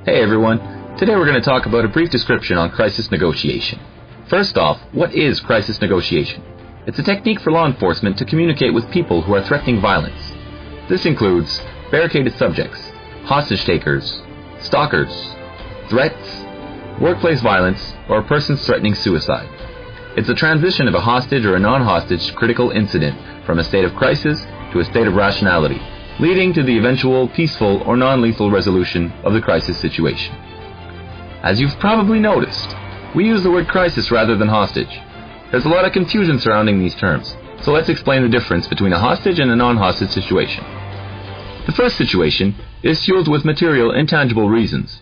Hey everyone, today we're going to talk about a brief description on crisis negotiation. First off, what is crisis negotiation? It's a technique for law enforcement to communicate with people who are threatening violence. This includes barricaded subjects, hostage takers, stalkers, threats, workplace violence, or persons threatening suicide. It's a transition of a hostage or a non-hostage critical incident from a state of crisis to a state of rationality, leading to the eventual peaceful or non-lethal resolution of the crisis situation. As you've probably noticed, we use the word crisis rather than hostage. There's a lot of confusion surrounding these terms, so let's explain the difference between a hostage and a non-hostage situation. The first situation is fueled with material intangible reasons.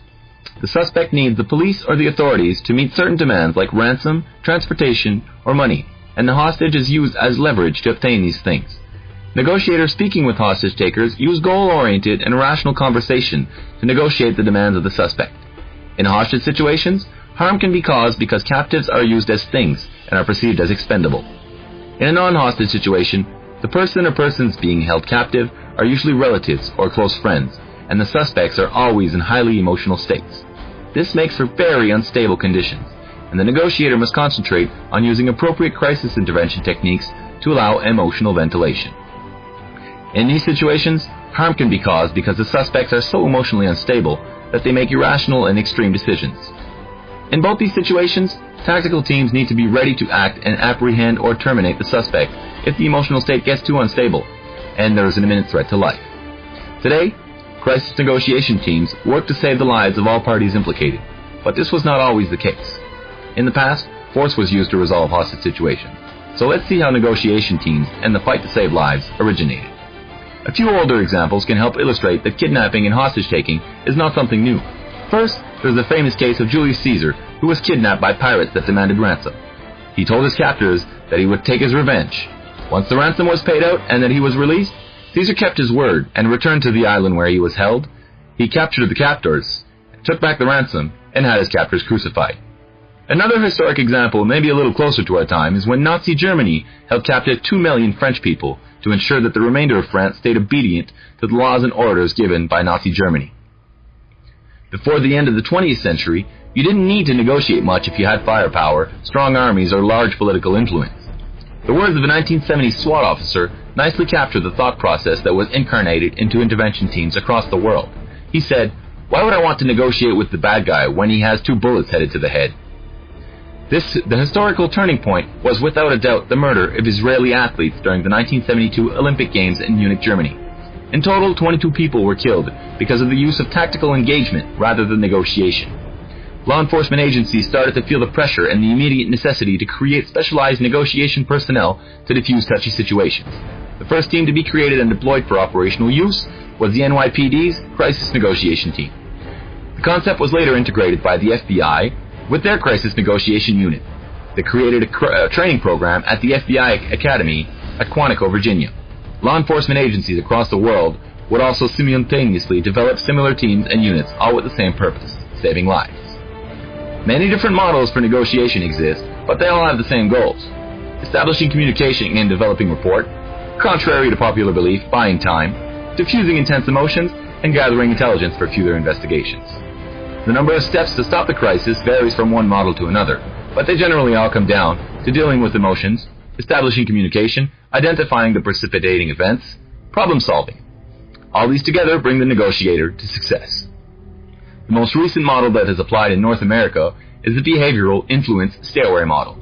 The suspect needs the police or the authorities to meet certain demands like ransom, transportation, or money, and the hostage is used as leverage to obtain these things. Negotiators speaking with hostage takers use goal-oriented and rational conversation to negotiate the demands of the suspect. In hostage situations, harm can be caused because captives are used as things and are perceived as expendable. In a non-hostage situation, the person or persons being held captive are usually relatives or close friends, and the suspects are always in highly emotional states. This makes for very unstable conditions, and the negotiator must concentrate on using appropriate crisis intervention techniques to allow emotional ventilation. In these situations, harm can be caused because the suspects are so emotionally unstable that they make irrational and extreme decisions. In both these situations, tactical teams need to be ready to act and apprehend or terminate the suspect if the emotional state gets too unstable and there is an imminent threat to life. Today, crisis negotiation teams work to save the lives of all parties implicated, but this was not always the case. In the past, force was used to resolve hostage situations, so let's see how negotiation teams and the fight to save lives originated. A few older examples can help illustrate that kidnapping and hostage-taking is not something new. First, there's the famous case of Julius Caesar, who was kidnapped by pirates that demanded ransom. He told his captors that he would take his revenge. Once the ransom was paid out and that he was released, Caesar kept his word and returned to the island where he was held. He captured the captors, took back the ransom, and had his captors crucified. Another historic example, maybe a little closer to our time, is when Nazi Germany held captive 2 million French people to ensure that the remainder of France stayed obedient to the laws and orders given by Nazi Germany. Before the end of the 20th century, you didn't need to negotiate much if you had firepower, strong armies, or large political influence. The words of a 1970s SWAT officer nicely capture the thought process that was incarnated into intervention teams across the world. He said, "Why would I want to negotiate with the bad guy when he has 2 bullets headed to the head?" The historical turning point was without a doubt the murder of Israeli athletes during the 1972 Olympic Games in Munich, Germany. In total, 22 people were killed because of the use of tactical engagement rather than negotiation. Law enforcement agencies started to feel the pressure and the immediate necessity to create specialized negotiation personnel to defuse touchy situations. The first team to be created and deployed for operational use was the NYPD's Crisis Negotiation Team. The concept was later integrated by the FBI with their Crisis Negotiation Unit. They created a training program at the FBI Academy at Quantico, Virginia. Law enforcement agencies across the world would also simultaneously develop similar teams and units, all with the same purpose: saving lives. Many different models for negotiation exist, but they all have the same goals: establishing communication and developing rapport, contrary to popular belief, buying time, diffusing intense emotions, and gathering intelligence for further investigations. The number of steps to stop the crisis varies from one model to another, but they generally all come down to dealing with emotions, establishing communication, identifying the precipitating events, problem solving. All these together bring the negotiator to success. The most recent model that is applied in North America is the behavioral influence stairway model.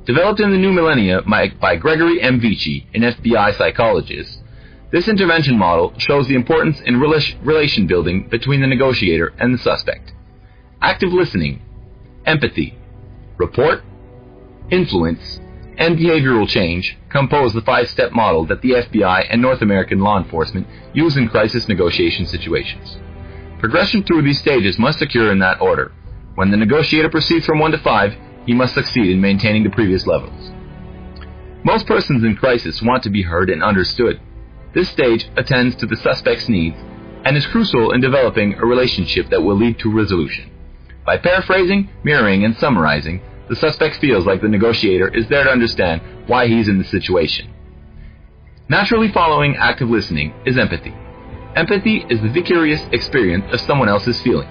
Developed in the new millennia by Gregory M. Vici, an FBI psychologist, this intervention model shows the importance in relation building between the negotiator and the suspect. Active listening, empathy, rapport, influence, and behavioral change compose the 5-step model that the FBI and North American law enforcement use in crisis negotiation situations. Progression through these stages must occur in that order. When the negotiator proceeds from 1 to 5, he must succeed in maintaining the previous levels. Most persons in crisis want to be heard and understood. This stage attends to the suspect's needs and is crucial in developing a relationship that will lead to resolution. By paraphrasing, mirroring, and summarizing, the suspect feels like the negotiator is there to understand why he's in the situation. Naturally following active listening is empathy. Empathy is the vicarious experience of someone else's feeling.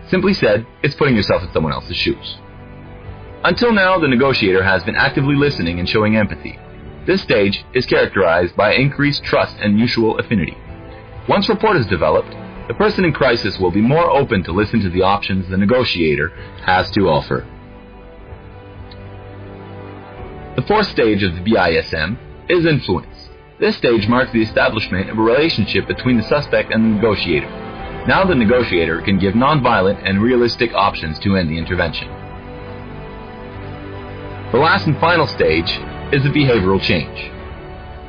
Simply said, it's putting yourself in someone else's shoes. Until now, the negotiator has been actively listening and showing empathy. This stage is characterized by increased trust and mutual affinity. Once rapport is developed, the person in crisis will be more open to listen to the options the negotiator has to offer. The fourth stage of the BISM is influence. This stage marks the establishment of a relationship between the suspect and the negotiator. Now the negotiator can give nonviolent and realistic options to end the intervention. The last and final stage is the behavioral change.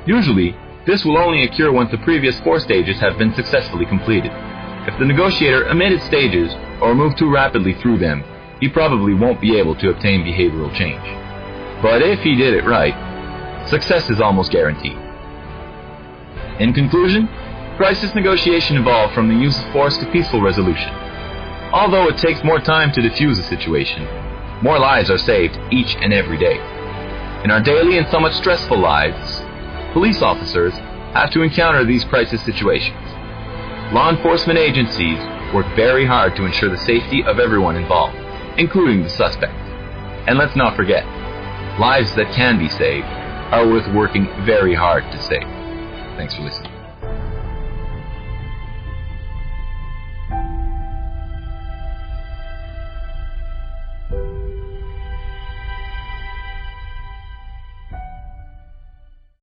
Usually, this will only occur once the previous 4 stages have been successfully completed. If the negotiator omitted stages or moved too rapidly through them, he probably won't be able to obtain behavioral change. But if he did it right, success is almost guaranteed. In conclusion, crisis negotiation evolved from the use of force to peaceful resolution. Although it takes more time to defuse a situation, more lives are saved each and every day. In our daily and somewhat stressful lives, police officers have to encounter these crisis situations. Law enforcement agencies work very hard to ensure the safety of everyone involved, including the suspect. And let's not forget, lives that can be saved are worth working very hard to save. Thanks for listening.